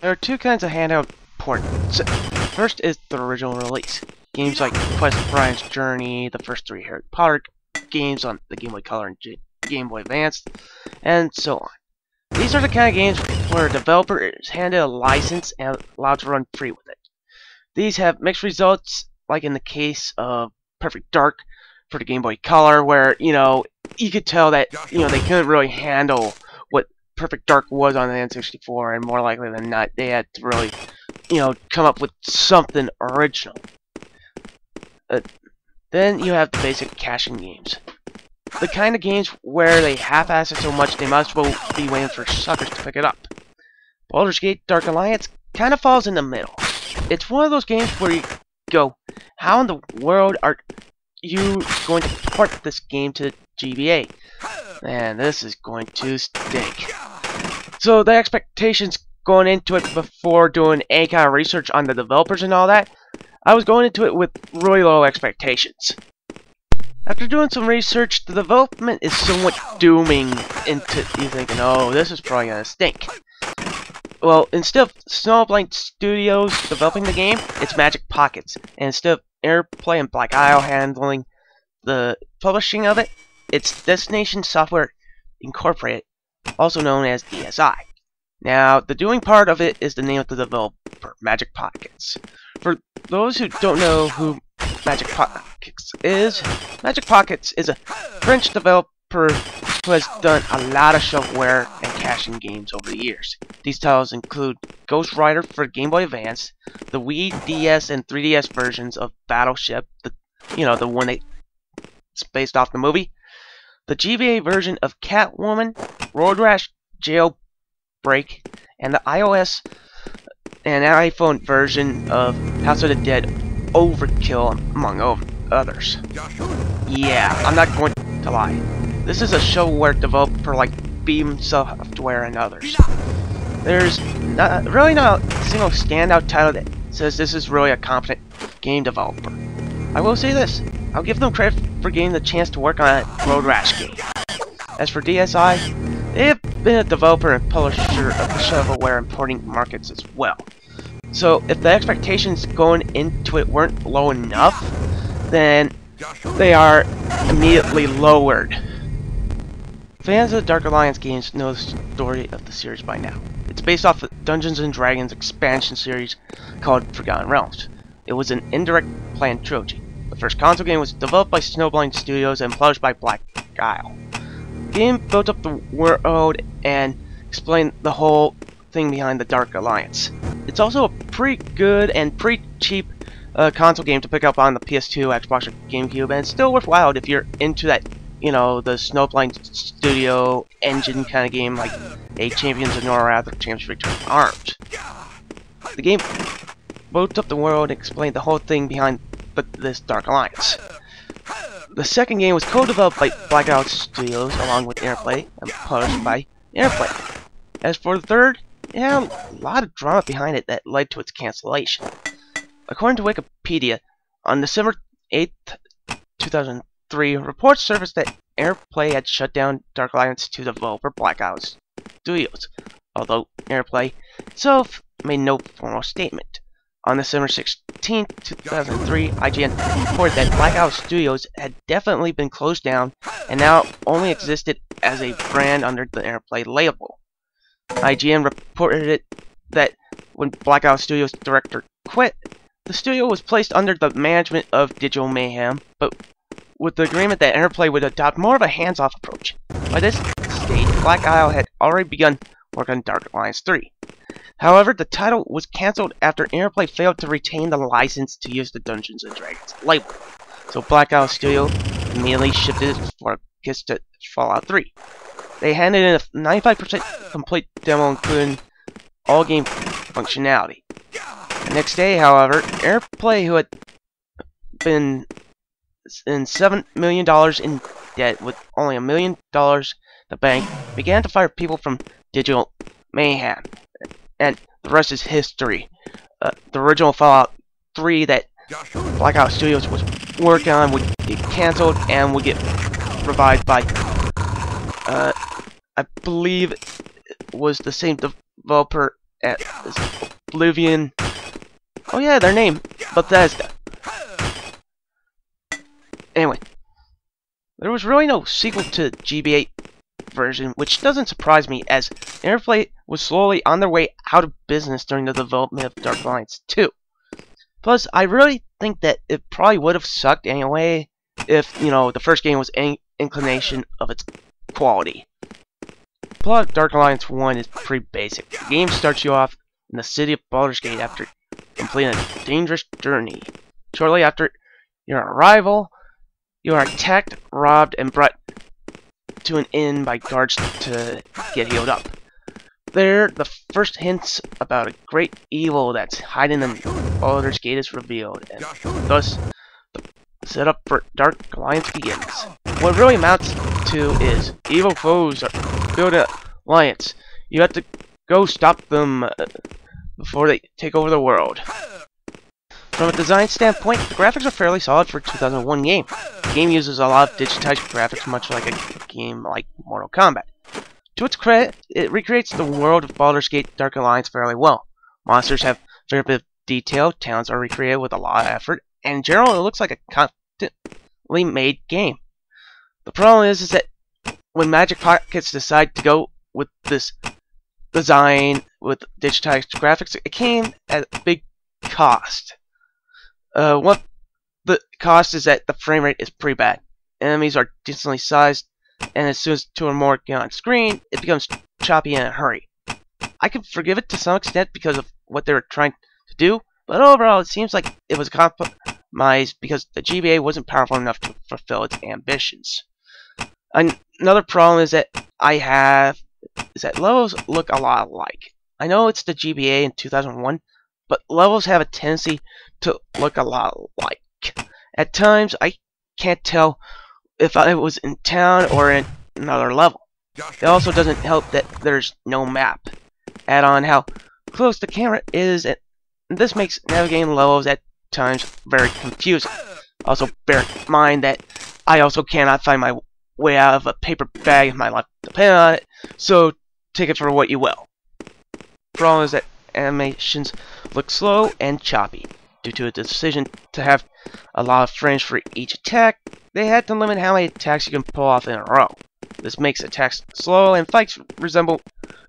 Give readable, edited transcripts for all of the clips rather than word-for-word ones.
There are two kinds of handheld ports. First is the original release. Games like Quest for Brian's Journey, the first three Harry Potter games on the Game Boy Color and Game Boy Advance, and so on. These are the kind of games where a developer is handed a license and allowed to run free with it. These have mixed results, like in the case of Perfect Dark for the Game Boy Color, where, you could tell that, they couldn't really handle what Perfect Dark was on the N64, and more likely than not, they had to really, come up with something original. Then you have the basic caching games. The kind of games where they half-ass it so much they might as well be waiting for suckers to pick it up. Baldur's Gate Dark Alliance kind of falls in the middle. It's one of those games where you go, how in the world are you going to port this game to GBA? Man, this is going to stink. So the expectations going into it before doing any kind of research on the developers and all that, I was going into it with really low expectations. After doing some research, the development is somewhat dooming into you thinking, oh, this is probably gonna stink. Well, instead of Snowblind Studios developing the game, it's Magic Pockets. And instead of Airplay and Black Isle handling the publishing of it, it's Destination Software Incorporated, also known as DSI. Now, the doing part of it is the name of the developer, Magic Pockets. For those who don't know who Magic Pockets is a French developer who has done a lot of shovelware and caching games over the years. These titles include Ghost Rider for Game Boy Advance, the Wii, DS, and 3DS versions of Battleship, the one that's based off the movie, the GBA version of Catwoman, Road Rash Jailbreak, and the iOS and iPhone version of House of the Dead Overkill, among others. Yeah, I'm not going to lie. This is a shovelware developer like Beam Software and others. There's really not a single standout title that says this is really a competent game developer. I will say this, I'll give them credit for getting the chance to work on a Road Rash game. As for DSI, they have been a developer and publisher of shovelware and porting markets as well. So if the expectations going into it weren't low enough, then they are immediately lowered. Fans of the Dark Alliance games know the story of the series by now. It's based off the Dungeons & Dragons expansion series called Forgotten Realms. It was an indirect planned trilogy. The first console game was developed by Snowblind Studios and published by Black Isle. The game built up the world and explained the whole thing behind the Dark Alliance. It's also a pretty good and pretty cheap console game to pick up on the PS2, Xbox, or GameCube, and it's still worthwhile if you're into that, the Snowblind Studio engine kind of game like a Champions of Norwrath or Champions Return Arms. The game built up the world and explained the whole thing behind this Dark Alliance. The second game was co-developed by Black Isle Studios along with Airplay and published by Airplay. As for the third, it had a lot of drama behind it that led to its cancellation. According to Wikipedia, on December 8th, 2003, reports surfaced that Airplay had shut down Dark Alliance to developer Black Isle Studios, although Airplay itself made no formal statement. On December 16th, 2003, IGN reported that Black Isle Studios had definitely been closed down and now only existed as a brand under the Airplay label. IGN reported that when Black Isle Studios' director quit, the studio was placed under the management of Digital Mayhem, but with the agreement that Airplay would adopt more of a hands-off approach. By this stage, Black Isle had already begun work on Dark Alliance 3. However, the title was cancelled after Airplay failed to retain the license to use the Dungeons & Dragons label, so Black Isle Studio immediately shifted its focus to Fallout 3. They handed in a 95% complete demo including all game functionality. The next day, however, Airplay, who had been in $7 million in debt with only $1 million in the bank, began to fire people from Digital Mayhem. And the rest is history. The original Fallout 3 that Black Isle Studios was working on would get cancelled and would get revived by, I believe it was the same developer at this Oblivion. Oh yeah, their name, Bethesda. Anyway, there was really no sequel to the GBA version, which doesn't surprise me, as Interplay was slowly on their way out of business during the development of Dark Alliance 2. Plus, I really think that it probably would have sucked anyway if, the first game was any inclination of its quality. The plot of Dark Alliance 1 is pretty basic. The game starts you off in the city of Baldur's Gate after completing a dangerous journey. Shortly after your arrival, you are attacked, robbed, and brought to an inn by guards to get healed up. There, the first hints about a great evil that's hiding in Baldur's Gate is revealed, and thus the setup for Dark Alliance begins. What it really amounts to is evil foes are build an alliance. You have to go stop them before they take over the world. From a design standpoint, the graphics are fairly solid for a 2001 game. The game uses a lot of digitized graphics, much like a game like Mortal Kombat. To its credit, it recreates the world of Baldur's Gate Dark Alliance fairly well. Monsters have a fair bit of detail, towns are recreated with a lot of effort, and in general, it looks like a competently made game. The problem is that when Magic Pockets decide to go with this design with digitized graphics, it came at a big cost. What the cost is that the frame rate is pretty bad. Enemies are decently sized, and as soon as two or more get on screen, it becomes choppy in a hurry. I can forgive it to some extent because of what they were trying to do, but overall it seems like it was a compromise because the GBA wasn't powerful enough to fulfill its ambitions. Another problem is that levels look a lot alike. I know it's the GBA in 2001, but levels have a tendency to look a lot alike. At times, I can't tell if I was in town or in another level. It also doesn't help that there's no map. Add on how close the camera is, and this makes navigating levels at times very confusing. Also, bear in mind that I also cannot find my way out of a paper bag if my life depends on it, so take it for what you will. The problem is that animations look slow and choppy. Due to a decision to have a lot of frames for each attack, they had to limit how many attacks you can pull off in a row. This makes attacks slow, and fights resemble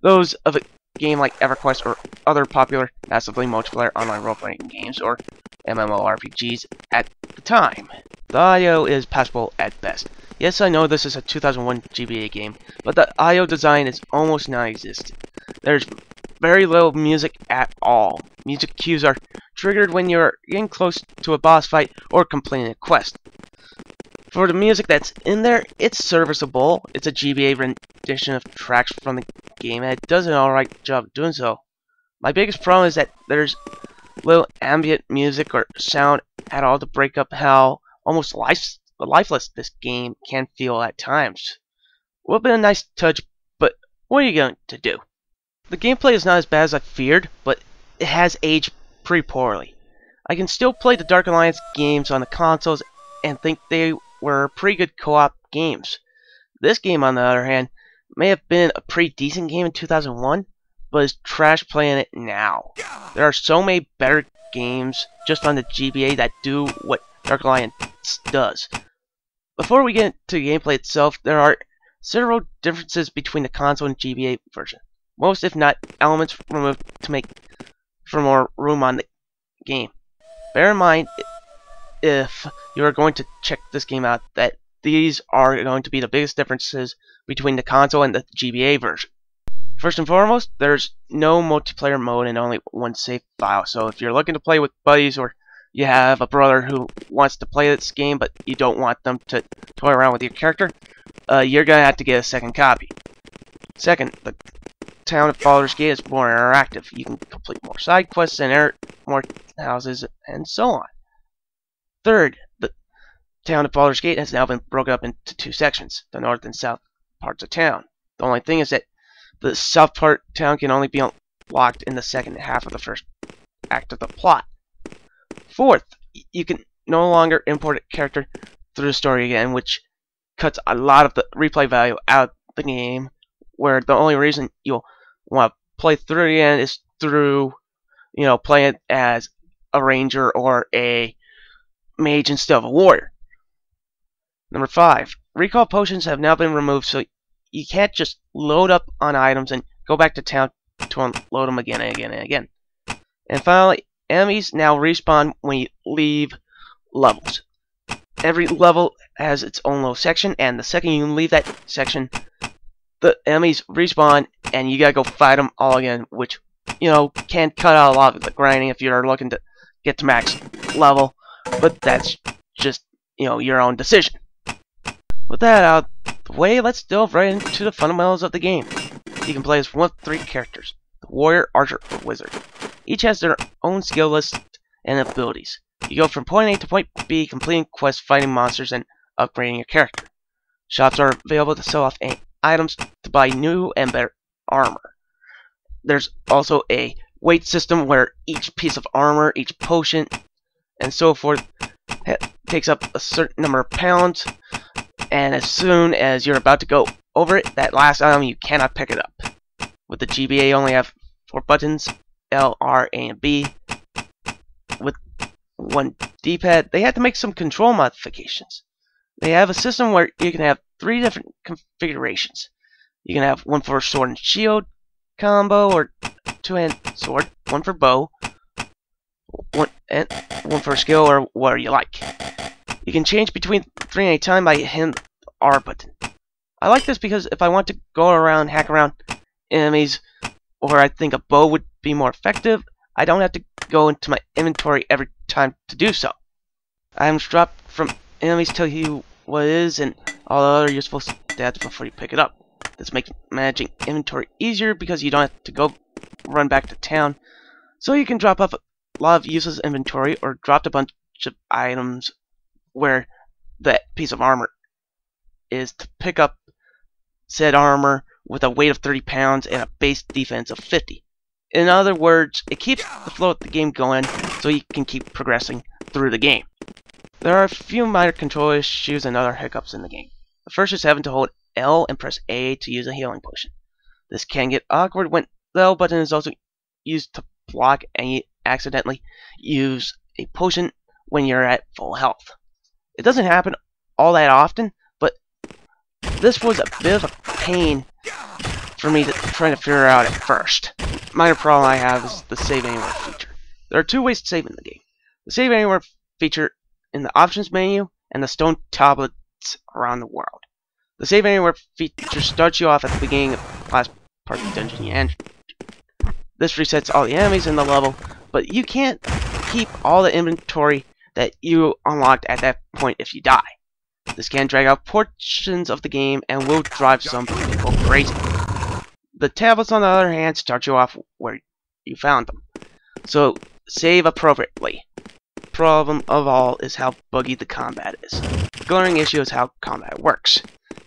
those of a game like EverQuest or other popular massively multiplayer online role-playing games or MMORPGs at the time. The audio is passable at best. Yes, I know this is a 2001 GBA game, but the audio design is almost non-existent. There's very little music at all. Music cues are triggered when you're getting close to a boss fight or completing a quest. For the music that's in there, it's serviceable. It's a GBA rendition of tracks from the game, and it does an alright job of doing so. My biggest problem is that there's little ambient music or sound at all to break up how almost lifeless this game can feel at times. Would have been a nice touch, but what are you going to do? The gameplay is not as bad as I feared, but it has aged pretty poorly. I can still play the Dark Alliance games on the consoles and think they were pretty good co-op games. This game, on the other hand, may have been a pretty decent game in 2001, but is trash playing it now. There are so many better games just on the GBA that do what Dark Alliance does. Before we get into the gameplay itself, there are several differences between the console and GBA version. Most, if not, elements removed to make for more room on the game. Bear in mind, if you are going to check this game out, that these are going to be the biggest differences between the console and the GBA version. First and foremost, there's no multiplayer mode and only one save file, so if you're looking to play with buddies or you have a brother who wants to play this game but you don't want them to toy around with your character, you're going to have to get a second copy. Second, the town of Baldur's Gate is more interactive. You can complete more side quests and enter more houses and so on. Third, the town of Baldur's Gate has now been broken up into two sections, the north and south parts of town. The only thing is that the south part of town can only be unlocked in the second half of the first act of the plot. Fourth, you can no longer import a character through the story again, which cuts a lot of the replay value out of the game, where the only reason you'll want to play through it again is through, playing as a ranger or a mage instead of a warrior. Number 5, recall potions have now been removed, so you can't just load up on items and go back to town to unload them again and again and again. And finally, enemies now respawn when you leave levels. Every level has its own little section, and the second you leave that section, the enemies respawn, and you gotta go fight them all again, which, can cut out a lot of the grinding if you're looking to get to max level, but that's just, your own decision. With that out of the way, let's delve right into the fundamentals of the game. You can play as one of 3 characters: the warrior, archer, or wizard. Each has their own skill list and abilities. You go from point A to point B, completing quests, fighting monsters, and upgrading your character. Shops are available to sell off items to buy new and better armor. There's also a weight system where each piece of armor, each potion, and so forth takes up a certain number of pounds, and as soon as you're about to go over it, that last item, you cannot pick it up. With the GBA, you only have 4 buttons, L, R, A, and B. With 1 D-pad, they had to make some control modifications. They have a system where you can have 3 different configurations. You can have 1 for sword and shield combo, or 2-hand sword, 1 for bow, 1 for skill, or whatever you like. You can change between 3 at a time by hitting the R button. I like this because if I want to go around, hack around enemies, or I think a bow would be more effective, I don't have to go into my inventory every time to do so. Items drop from enemies tell you what it is and all the other useful stats before you pick it up. This makes managing inventory easier because you don't have to go run back to town, so you can drop off a lot of useless inventory or drop a bunch of items where that piece of armor is to pick up said armor with a weight of 30 pounds and a base defense of 50. In other words, it keeps the flow of the game going so you can keep progressing through the game. There are a few minor control issues and other hiccups in the game. The first is having to hold L and press A to use a healing potion. This can get awkward when the L button is also used to block and you accidentally use a potion when you're at full health. It doesn't happen all that often, but this was a bit of a pain for me trying to figure out at first. Minor problem I have is the save anywhere feature. There are 2 ways to save in the game: the save anywhere feature in the options menu and the stone tablets around the world. The save anywhere feature starts you off at the beginning of the last part of the dungeon you entered. This resets all the enemies in the level, but you can't keep all the inventory that you unlocked at that point if you die. This can drag out portions of the game and will drive some people crazy. The tablets, on the other hand, start you off where you found them, so save appropriately. The problem of all is how buggy the combat is. The glaring issue is how combat works.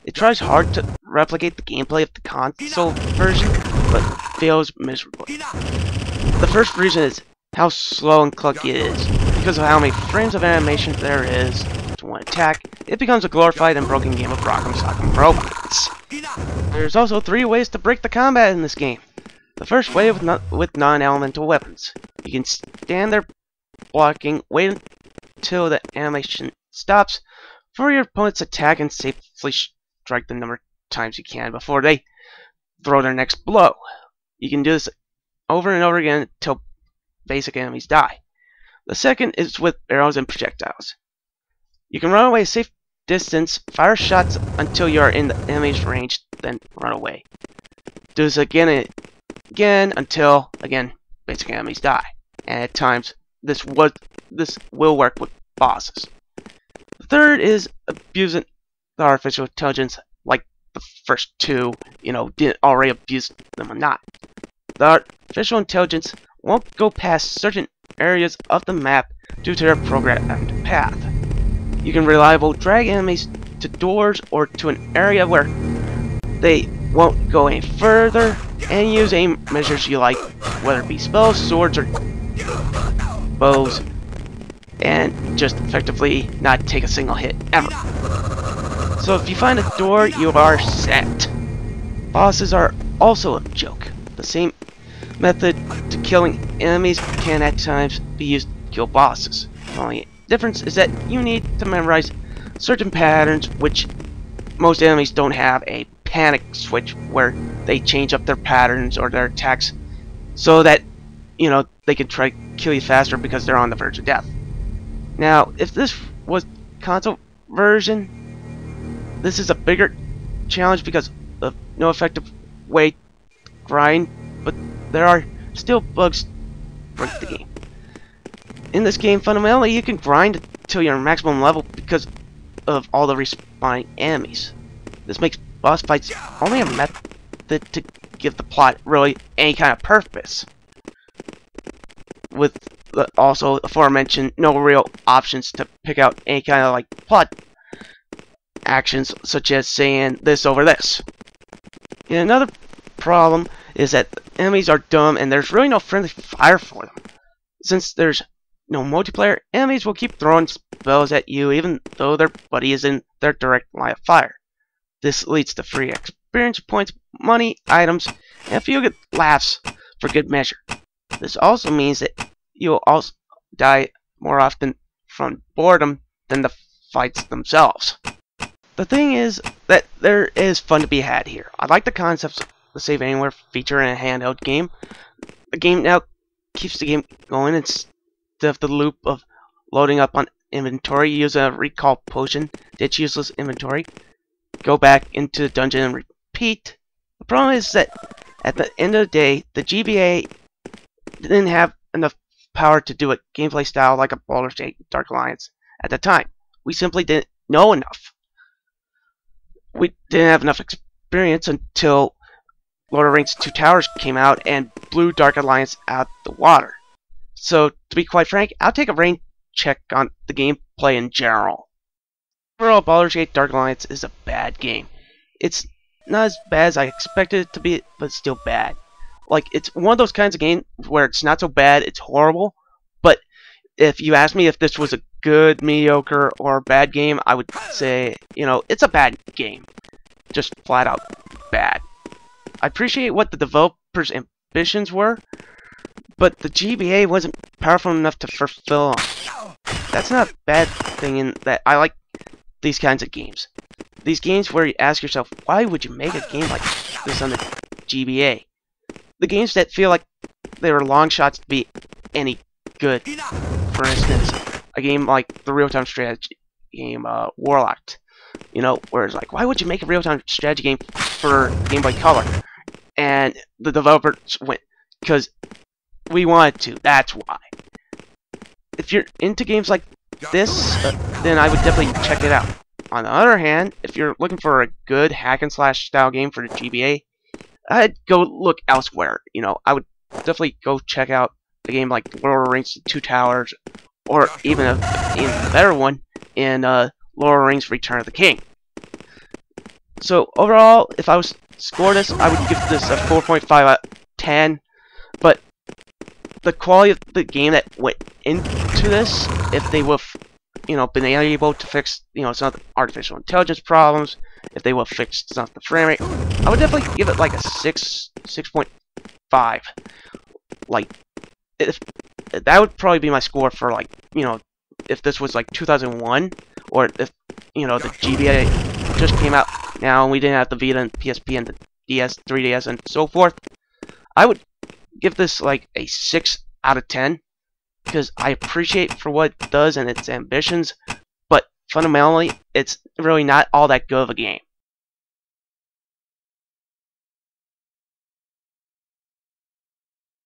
It tries hard to replicate the gameplay of the console version, but fails miserably. The first reason is how slow and clunky it is. Because of how many frames of animation there is to one attack, it becomes a glorified and broken game of Rock'em Sock'em Robots. There's also 3 ways to break the combat in this game. The first way with non-elemental weapons. You can stand there blocking, wait until the animation stops for your opponent's attack, and safely strike the number of times you can before they throw their next blow. You can do this over and over again until basic enemies die. The second is with arrows and projectiles. You can run away a safe distance, fire shots until you are in the enemy's range, then run away. Do this again and again until, again, basic enemies die. And at times, this will work with bosses. The third is abusing the artificial intelligence, like the first 2, didn't already abuse them or not. The artificial intelligence won't go past certain areas of the map due to their programmed path. You can reliably drag enemies to doors or to an area where they won't go any further, and use aim measures you like, whether it be spells, swords, or bows, and just effectively not take a single hit ever. So if you find a door, you are set. Bosses are also a joke. The same method to killing enemies can at times be used to kill bosses. The only difference is that you need to memorize certain patterns, which most enemies don't have a panic switch where they change up their patterns or their attacks so that, you know, they can try to kill you faster because they're on the verge of death. Now, if this was console version, this is a bigger challenge because of no effective way to grind, but there are still bugs to break the game. In this game, fundamentally, you can grind until you're maximum level because of all the respawning enemies. This makes boss fights only a method to give the plot really any kind of purpose, with the also aforementioned no real options to pick out any kind of like plot actions, such as saying this over this. And another problem is that enemies are dumb and there's really no friendly fire for them. Since there's no multiplayer, enemies will keep throwing spells at you even though their buddy is in their direct line of fire. This leads to free experience points, money, items, and a few good laughs for good measure. This also means that you'll also die more often from boredom than the fights themselves. The thing is that there is fun to be had here. I like the concepts of the save anywhere feature in a handheld game. The game now keeps the game going instead of the loop of loading up on inventory. Use a recall potion, ditch useless inventory, go back into the dungeon and repeat. The problem is that at the end of the day, the GBA didn't have enough power to do a gameplay style like a Baldur Gate Dark Alliance at the time. We simply didn't know enough. We didn't have enough experience until Lord of the Rings Two Towers came out and blew Dark Alliance out the water. So, to be quite frank, I'll take a rain check on the gameplay in general. Overall, Baldur's Gate Dark Alliance is a bad game. It's not as bad as I expected it to be, but it's still bad. Like, it's one of those kinds of games where it's not so bad, it's horrible. But if you ask me if this was a good, mediocre, or bad game, I would say, you know, it's a bad game. Just flat out bad. I appreciate what the developers' ambitions were, but the GBA wasn't powerful enough to fulfill them. That's not a bad thing in that I like these kinds of games. These games where you ask yourself, why would you make a game like this on the GBA? The games that feel like they were long shots to be any good. For instance, a game like the real-time strategy game, Warlocked. You know, where it's like, why would you make a real-time strategy game for Game Boy Color? And the developers went, because we wanted to, that's why. If you're into games like this, then I would definitely check it out. On the other hand, if you're looking for a good hack-and-slash style game for the GBA, I'd go look elsewhere. You know, I would definitely go check out a game like Lord of the Rings Two Towers, or even a better one in Lord of the Rings Return of the King. So overall, if I was to score this, I would give this a 4.5 out of 10. But the quality of the game that went into this, if they would, you know, been able to fix, you know, some of the artificial intelligence problems, if they would fix some of the frame rate, I would definitely give it like a 6.5. Like, if that would probably be my score for, like, you know, if this was like 2001, or if, you know, the GBA just came out now and we didn't have the Vita and PSP and the DS, 3DS, and so forth. I would give this like a 6 out of 10 because I appreciate for what it does and its ambitions, but fundamentally, it's really not all that good of a game.